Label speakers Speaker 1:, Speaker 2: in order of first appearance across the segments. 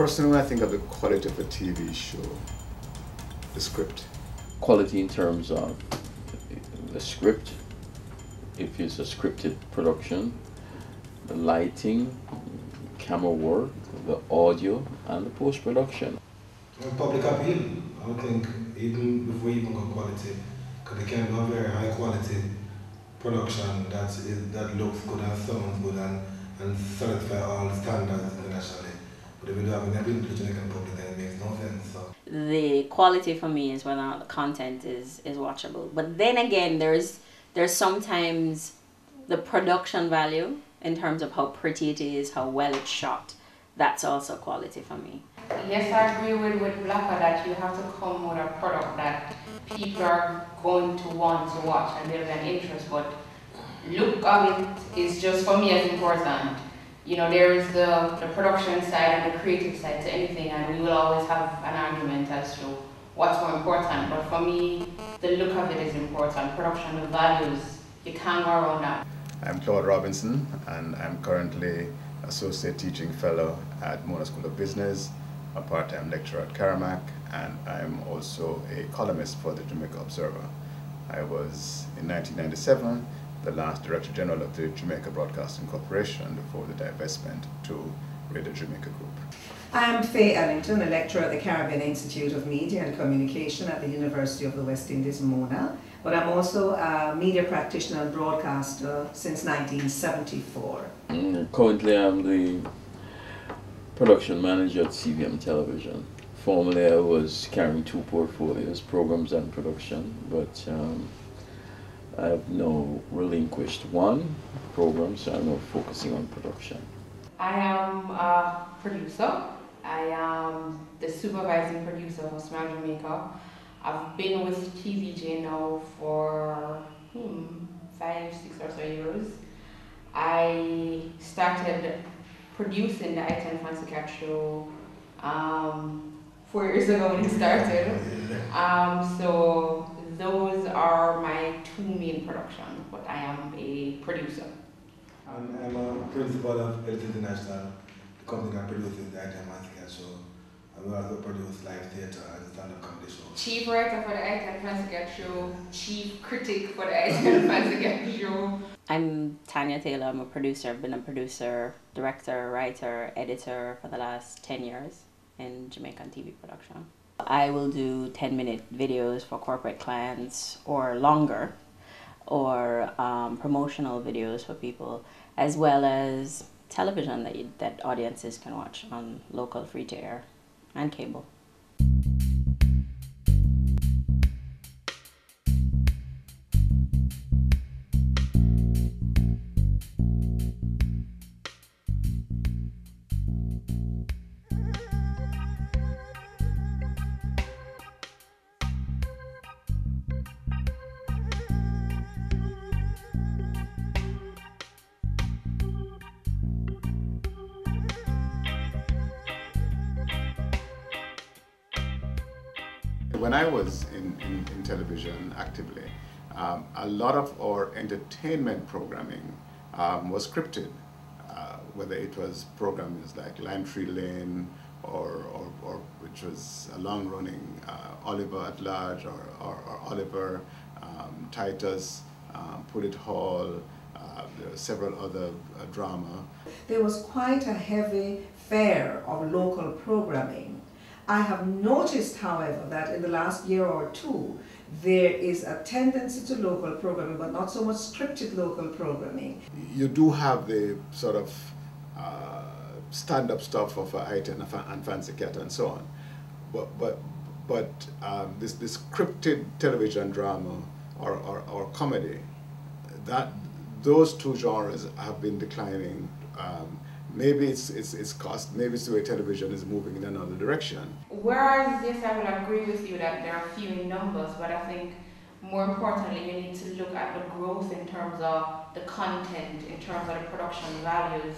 Speaker 1: Personally, when I think of the quality of a TV show, the script.
Speaker 2: Quality in terms of the script, if it's a scripted production, the lighting, camera work, the audio, and the post-production.
Speaker 3: Public appeal, I would think, even before you even go quality, because they can do a very high quality production that looks good and sounds good and satisfy all standards internationally. But if you don't have an appeal to the Jamaican public, then it makes no sense. So.
Speaker 4: The quality for me is whether or not the content is watchable. But then again, there's sometimes the production value in terms of how pretty it is, how well it's shot. That's also quality for me.
Speaker 5: Yes, I agree with Blacka that you have to come with a product that people are going to want to watch and build an interest, but look of it is just for me as important. You know, there is the production side and the creative side to anything, and we will always have an argument as to what's more important. But for me, the look of it is important. Production, the values, you can't go around that.
Speaker 1: I'm Claude Robinson, and I'm currently Associate Teaching Fellow at Mona School of Business, a part-time lecturer at CARIMAC, and I'm also a columnist for the Jamaica Observer. I was, in 1997, the last Director General of the Jamaica Broadcasting Corporation before the divestment to Radio Jamaica Group.
Speaker 6: I'm Faye Ellington, a lecturer at the Caribbean Institute of Media and Communication at the University of the West Indies, Mona, but I'm also a media practitioner and broadcaster since 1974.
Speaker 2: Currently, I'm the production manager at CVM Television. Formerly, I was carrying two portfolios, programs and production, but I have now relinquished one program, so I'm now focusing on production.
Speaker 5: I am a producer. I am the supervising producer for Smile Jamaica. I've been with TVJ now for 5, 6 or so years. I started producing the I-10 Fancy Cat show 4 years ago when it started. So those are my 2 main productions, but I am a producer.
Speaker 3: I'm a principal of Ellis International, the company that produces the I-10 Fancy Cat show. And we also produce live theatre and stand-up comedy shows.
Speaker 5: Chief writer for the I-10 Fancy Cat show, chief critic for the I-10 Fancy Cat show.
Speaker 4: I'm Tanya E. I'm a producer. I've been a producer, director, writer, editor for the last 10 years in Jamaican TV production. I will do 10-minute videos for corporate clients or longer, or promotional videos for people, as well as television that audiences can watch on local free-to-air and cable.
Speaker 1: When I was in television actively, a lot of our entertainment programming was scripted, whether it was programs like Lime Tree Lane or which was a long-running Oliver at Large or Oliver, Titus, Pullet Hall. There are several other drama.
Speaker 6: There was quite a heavy fare of local programming. I have noticed, however, that in the last year or two, there is a tendency to local programming, but not so much scripted local programming.
Speaker 1: You do have the sort of stand-up stuff of I-10 and Fancy Cat and so on, but this scripted television drama or comedy, those two genres have been declining. Maybe it's cost, maybe it's the way television is moving in another direction.
Speaker 5: Whereas, yes, I will agree with you that there are few in numbers, but I think more importantly, you need to look at the growth in terms of the content, in terms of the production values.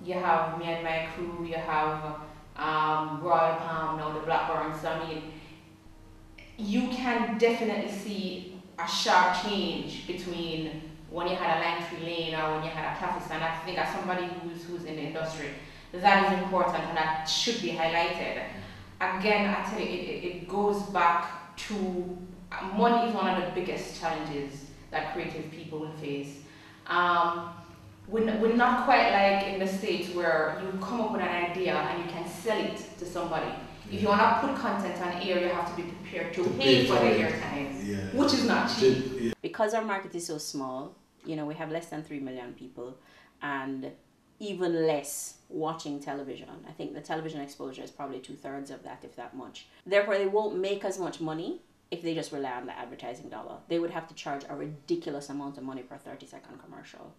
Speaker 5: You have Me and My Crew, you have Royal Palm, now the Blackburn. So I mean, you can definitely see a sharp change between when you had a Lime Tree Lane or when you had a Taffy. And I think as somebody who's in the industry, that is important and that should be highlighted. Again, I tell you, it goes back to money is one of the biggest challenges that creative people will face. We're not quite like in the States where you come up with an idea and you can sell it to somebody. If you want to put content on air, you have to be prepared to pay for the airtime, which is not cheap.
Speaker 4: Because our market is so small, you know, we have less than 3 million people and even less watching television. I think the television exposure is probably 2/3 of that, if that much. Therefore, they won't make as much money if they just rely on the advertising dollar. They would have to charge a ridiculous amount of money per 30-second commercial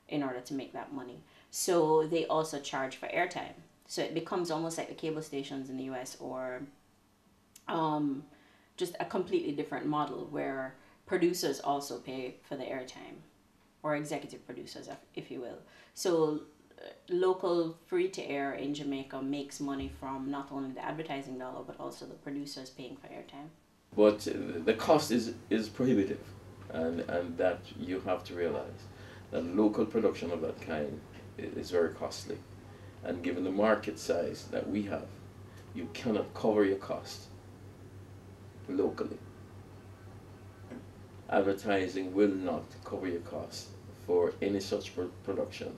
Speaker 4: in order to make that money. So they also charge for airtime. So it becomes almost like the cable stations in the US, or just a completely different model where producers also pay for the airtime, or executive producers, if you will. So local free-to-air in Jamaica makes money from not only the advertising dollar, but also the producers paying for airtime.
Speaker 2: But the cost is prohibitive, and that you have to realize that local production of that kind is very costly. And given the market size that we have, you cannot cover your cost locally. Advertising will not cover your cost for any such production.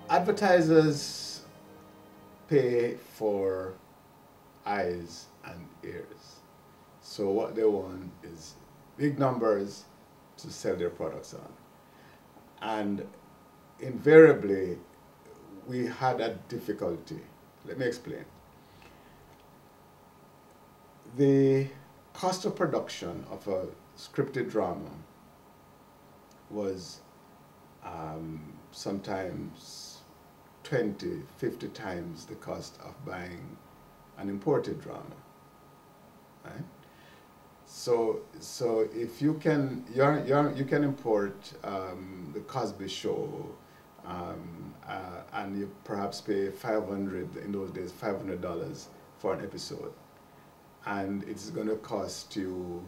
Speaker 1: Advertisers pay for eyes and ears. So what they want is big numbers to sell their products on. And invariably, we had a difficulty. Let me explain. The cost of production of a scripted drama was sometimes 20, 50 times the cost of buying an imported drama, right? So if you can, you can import the Cosby Show, and you perhaps pay $500 in those days, $500 for an episode, and it's going to cost you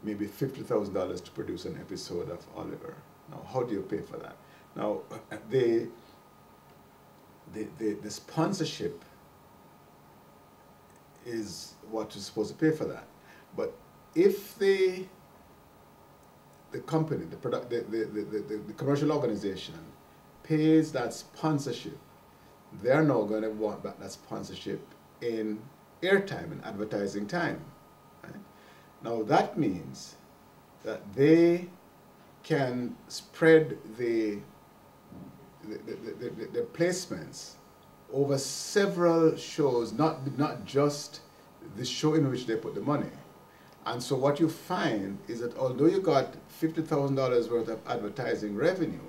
Speaker 1: maybe $50,000 to produce an episode of Oliver. Now, how do you pay for that? Now, the sponsorship is what you're supposed to pay for that. But if the company, the commercial organization pays that sponsorship, they're now going to want that sponsorship in airtime and advertising time. Right? Now that means that they can spread the placements over several shows, not just the show in which they put the money. And so what you find is that although you got $50,000 worth of advertising revenue,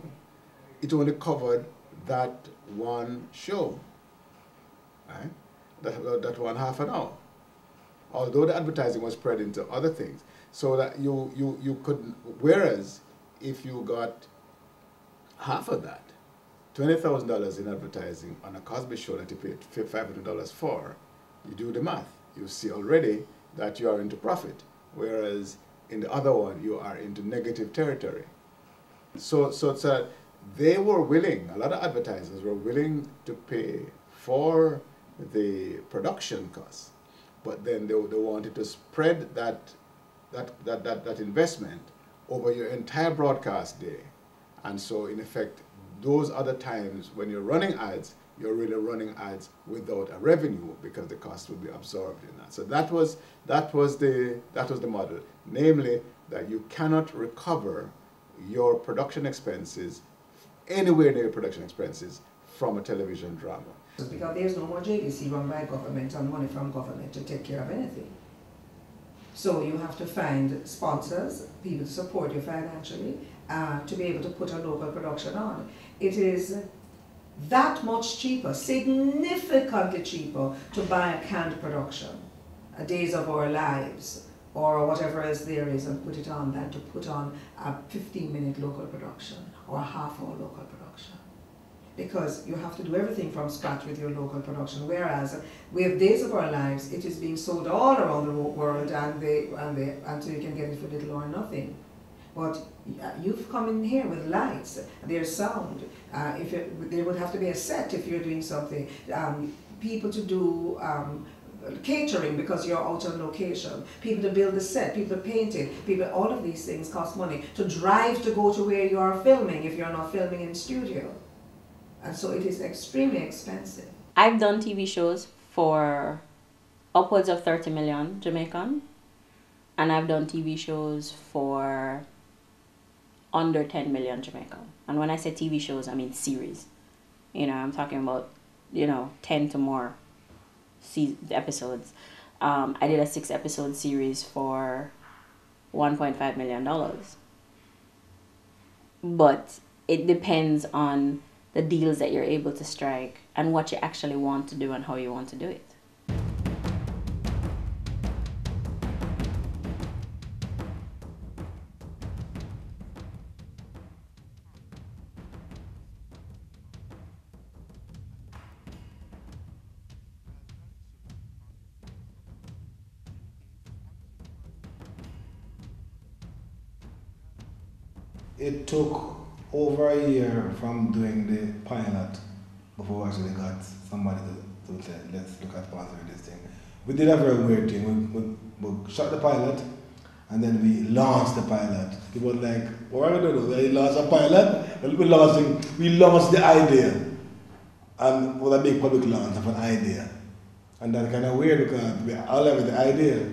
Speaker 1: it only covered that one show, right? That one half an hour. Although the advertising was spread into other things. So that you couldn't, whereas if you got half of that, $20,000 in advertising on a Cosby Show that you paid $500 for, you do the math. You see already that you are into profit, whereas in the other one you are into negative territory. So they were willing, a lot of advertisers were willing to pay for the production costs, but then they wanted to spread that investment over your entire broadcast day. And so in effect, those other times when you're running ads, you're really running ads without a revenue because the cost will be absorbed in that. So that was the model, namely that you cannot recover your production expenses anywhere near production expenses from a television drama.
Speaker 6: Because there's no more JVC run by government and money from government to take care of anything. So you have to find sponsors, people to support you financially, to be able to put a local production on. It is that much cheaper, significantly cheaper, to buy a canned production, a Days of Our Lives, or whatever else there is, and put it on, than to put on a 15-minute local production or a half-hour local production. Because you have to do everything from scratch with your local production. Whereas with Days of Our Lives, it is being sold all around the world, and so you can get it for little or nothing. But you've come in here with lights, there's sound. There would have to be a set if you're doing something. People to do catering because you're out on location. People to build the set, people to paint it. People, all of these things cost money. To drive to go to where you are filming if you're not filming in studio. And so it is extremely expensive.
Speaker 4: I've done TV shows for upwards of 30 million Jamaican, and I've done TV shows for under 10 million Jamaican. And when I say TV shows, I mean series. You know, I'm talking about, 10 to more episodes. I did a 6-episode series for $1.5 million. But it depends on the deals that you're able to strike and what you actually want to do and how you want to do it.
Speaker 3: It took over a year from doing the pilot before we actually got somebody to say, let's look at sponsoring this thing. We did a very weird thing. We shot the pilot, and then we launched the pilot. It was like, what are we going to do? We launched a pilot, we launched the idea. And it was a big public launch of an idea. And that's kind of weird because we all have the idea.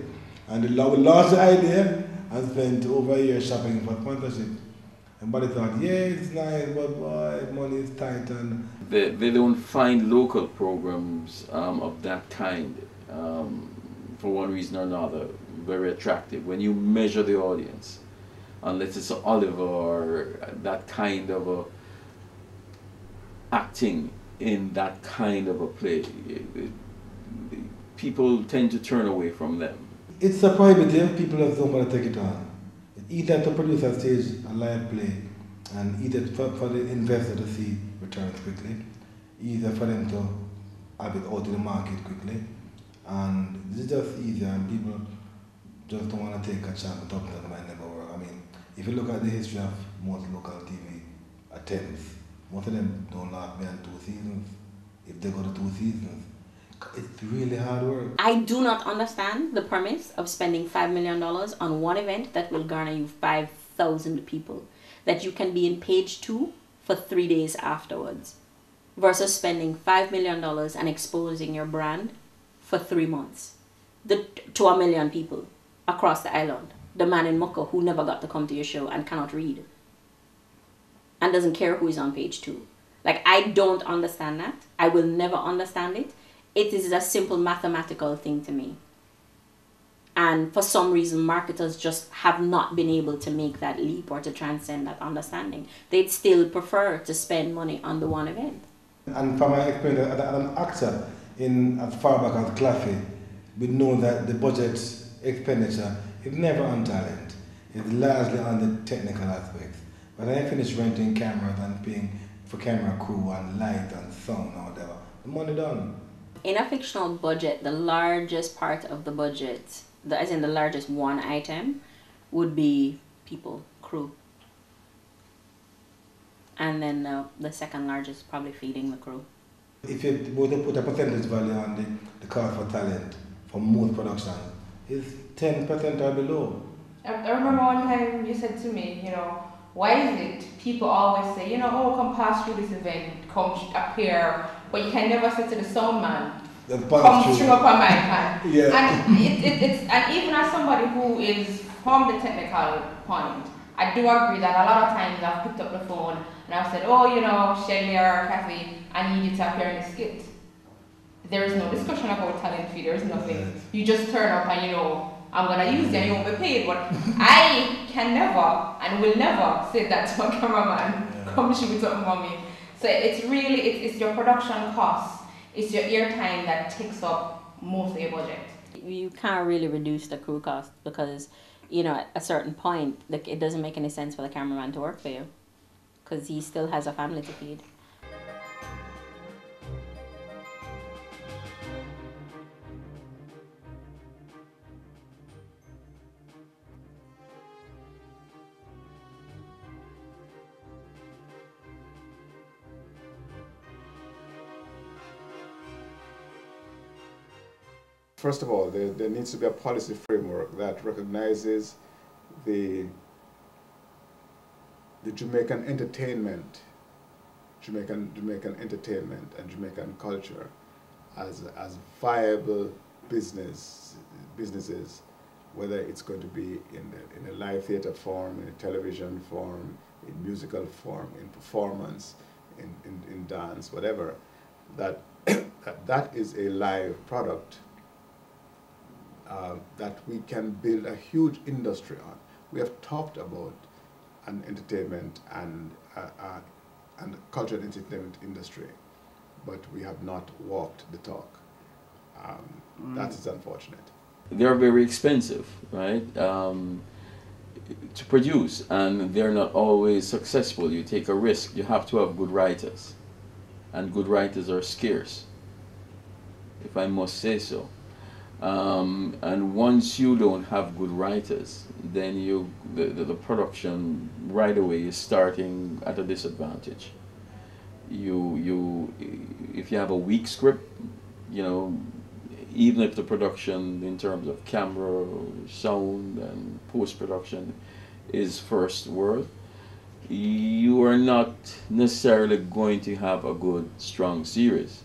Speaker 3: And we launched the idea and spent over a year shopping for sponsorship. Everybody thought, yeah, it's nice, but boy, money is tight. And
Speaker 2: they don't find local programs of that kind, for one reason or another, very attractive. When you measure the audience, unless it's Oliver or that kind of a acting in that kind of a play, people tend to turn away from them.
Speaker 3: It's so prohibitive, people just don't want to take it on. Either to produce a stage, a live play, and either for the investor to see returns quickly, either for them to have it out in the market quickly, and it's just easier, and people just don't want to take a chance and talk that might never work. I mean, if you look at the history of most local TV attempts, most of them don't last beyond 2 seasons. If they go to 2 seasons, it's really hard work.
Speaker 4: I do not understand the premise of spending $5 million on one event that will garner you 5,000 people, that you can be in page 2 for 3 days afterwards, versus spending $5 million and exposing your brand for 3 months to 1 million people across the island. The man in Mucko who never got to come to your show and cannot read and doesn't care who is on page 2. Like, I don't understand that. I will never understand it. It is a simple mathematical thing to me. And for some reason, marketers just have not been able to make that leap or to transcend that understanding. They'd still prefer to spend money on the one event.
Speaker 3: And from my experience as an actor, as far back as Claffy, we know that the budget expenditure is never on talent. It's largely on the technical aspects. But I finished renting cameras and paying for camera crew and light and sound or whatever. The money done.
Speaker 4: In a fictional budget, the largest part of the budget, as in the largest one item, would be people, crew. And then the second largest, probably feeding the crew.
Speaker 3: If you were to put a percentage value on the cost for talent for most productions, it's 10% or below.
Speaker 5: I remember one time you said to me, why is it people always say, oh, come pass through this event, come appear, but you can never say to the sound man, come string up on my hand.
Speaker 3: Yeah.
Speaker 5: And and even as somebody who is from the technical point, I do agree that a lot of times I've picked up the phone and I've said, oh, Shelly or Kathy, I need you to appear in the skit. There is no discussion about talent fee, there is nothing. You just turn up and I'm gonna use them, you won't be paid. But I can never and will never say that to a cameraman, come shoot something for me. So it's really, it's your production costs, it's your airtime that takes up most of your budget.
Speaker 4: You can't really reduce the crew cost because, you know, at a certain point, like, it doesn't make any sense for the cameraman to work for you because he still has a family to feed.
Speaker 1: First of all, there needs to be a policy framework that recognizes the Jamaican entertainment, Jamaican entertainment and Jamaican culture as viable businesses, whether it's going to be in a live theater form, in a television form, in musical form, in performance, in dance, whatever, that is a live product that we can build a huge industry on. We have talked about an entertainment and culture and entertainment industry, but we have not walked the talk. That is unfortunate.
Speaker 2: They're very expensive, right, to produce, and they're not always successful. You take a risk. You have to have good writers, and good writers are scarce, if I must say so. And once you don't have good writers, then the production right away is starting at a disadvantage. If you have a weak script, you know, even if the production in terms of camera, sound, and post-production is first world, you are not necessarily going to have a good, strong series.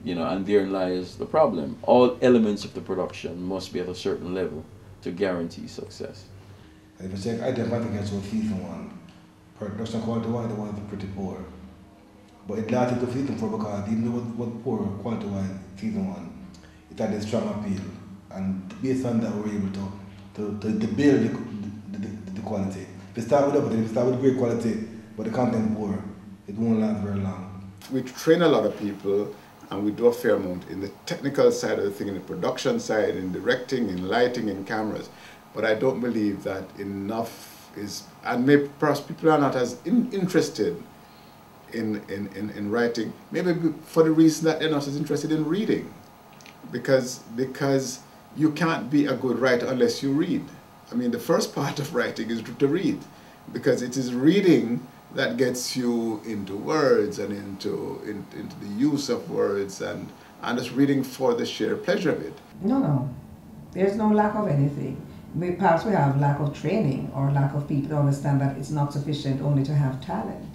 Speaker 2: You know, and therein lies the problem. All elements of the production must be at a certain level to guarantee success.
Speaker 3: If you check, I didn't get to season 1. Production quality wise, the one is pretty poor. But it lasted to season 4 because even though it was poor quality wise season 1, it had a strong appeal. And based on that, we were able to build the quality. If you start with everything, if you start with great quality, but the content poor, it won't last very long.
Speaker 1: We train a lot of people, and we do a fair amount in the technical side of the thing, in the production side, in directing, in lighting, in cameras. But I don't believe that enough is, and maybe perhaps people are not as interested in writing, maybe for the reason that they're not as interested in reading. Because you can't be a good writer unless you read. I mean, the first part of writing is to read, because it is reading that gets you into words and into the use of words and just reading for the sheer pleasure of it.
Speaker 6: No. There's no lack of anything. Perhaps we have lack of training or lack of people to understand that it's not sufficient only to have talent,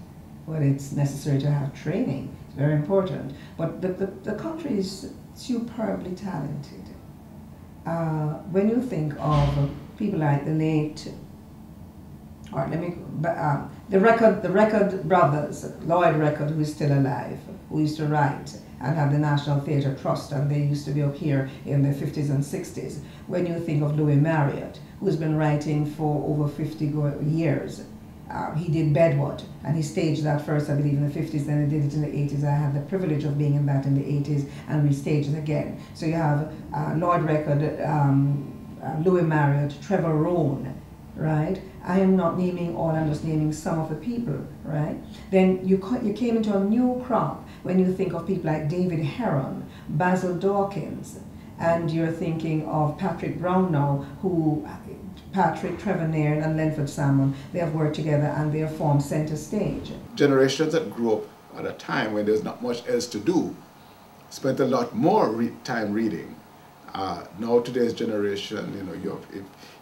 Speaker 6: but it's necessary to have training. It's very important. But the country is superbly talented. When you think of people like the late, or the record brothers, Lloyd Record, who is still alive, who used to write and have the National Theatre Trust, and they used to be up here in the 50s and 60s. When you think of Louis Marriott, who's been writing for over 50 years, he did Bedwood, and he staged that first, I believe, in the 50s, then he did it in the 80s. I had the privilege of being in that in the 80s, and restaged it again. So you have Lloyd Record, Louis Marriott, Trevor Rohn, right? I am not naming all, I'm just naming some of the people, right? Then you came into a new crop when you think of people like David Heron, Basil Dawkins, and you're thinking of Patrick Brown now, who Patrick, Trevor Nairn, and Lenford Salmon, they have worked together and they have formed Center Stage.
Speaker 1: Generations that grew up at a time when there's not much else to do spent a lot more time reading. Now today's generation, you know,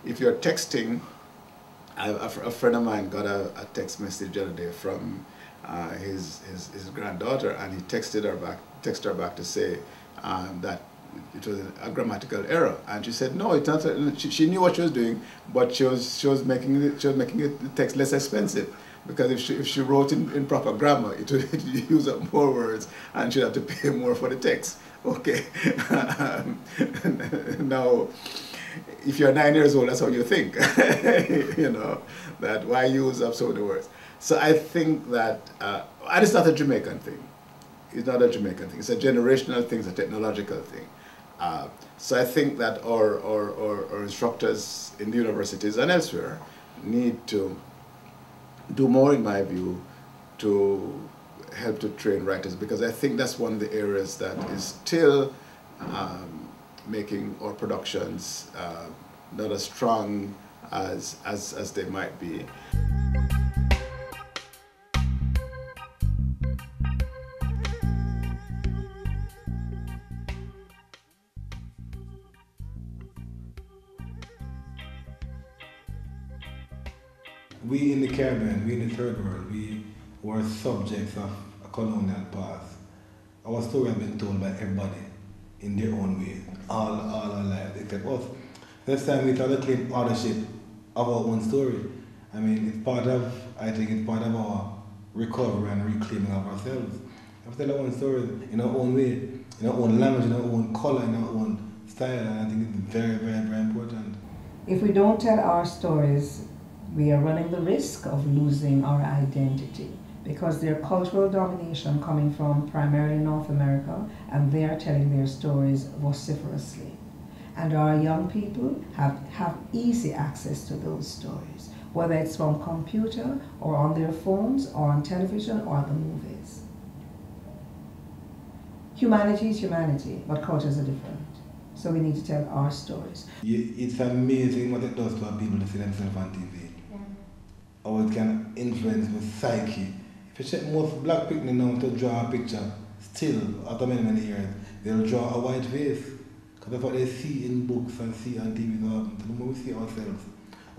Speaker 1: if you're texting, a friend of mine got a text message the other day from his granddaughter, and he texted her back to say that it was a grammatical error, and she said no, it's not. She knew what she was doing, but she was making the text less expensive, because if she wrote in proper grammar, it would use up more words, and she'd have to pay more for the text. Okay. Now, if you're 9 years old, that's how you think. You know, that why use up so many words. So I think that, and it's not a Jamaican thing. It's not a Jamaican thing. It's a generational thing, it's a technological thing. So I think that our instructors in the universities and elsewhere need to do more, in my view, to help to train writers, because I think that's one of the areas that is still making our productions not as strong as they might be.
Speaker 3: We in the Caribbean, we in the third world, we were subjects of a colonial past. Our story has been told by everybody in their own way, all our lives, except us. This time we try to claim ownership of our own story. I mean, it's part of, I think it's part of our recovery and reclaiming of ourselves. We have to tell our own story in our own way, in our own language, in our own color, in our own style, and I think it's very, very, very important.
Speaker 6: If we don't tell our stories, we are running the risk of losing our identity, because their cultural domination coming from primarily North America, and they are telling their stories vociferously. And our young people have easy access to those stories, whether it's from computer or on their phones or on television or the movies. Humanity is humanity, but cultures are different. So we need to tell our stories.
Speaker 3: It's amazing what it does to our people to see themselves on TV.
Speaker 5: Yeah.
Speaker 3: How it can influence the psyche. If you check most black people now to draw a picture, still, after many, many years, they'll draw a white face. Because that's what they see in books and see on TV. So the moment we see ourselves,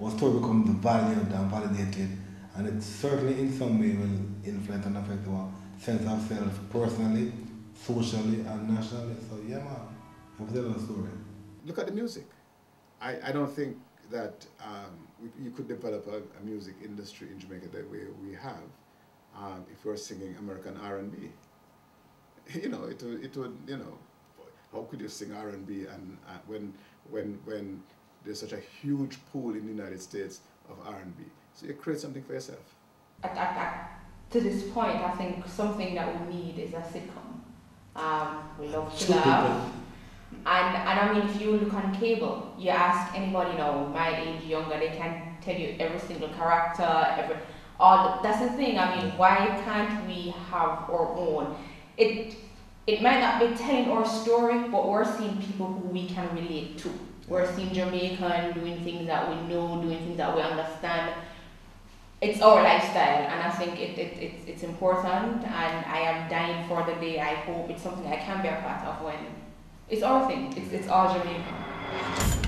Speaker 3: our story becomes valued and validated. And it certainly in some way will influence and affect our sense of self personally, socially, and nationally. So yeah, man, have to tell our story.
Speaker 1: Look at the music. I don't think that you could develop a music industry in Jamaica the way we have if we're singing American R&B. You know, it would, you know, how could you sing R&B and when there's such a huge pool in the United States of R&B? So you create something for yourself.
Speaker 5: To this point, I think something that we need is a sitcom. We love to laugh. And I mean, if you look on cable, you ask anybody now, my age, younger, they can tell you every single character, that's the thing. I mean, why can't we have our own? It might not be telling our story, but we're seeing people who we can relate to. We're seeing Jamaican doing things that we know, doing things that we understand. It's our lifestyle, and I think it's important, and I am dying for the day. I hope it's something I can be a part of when it's our thing. It's all Jamaican.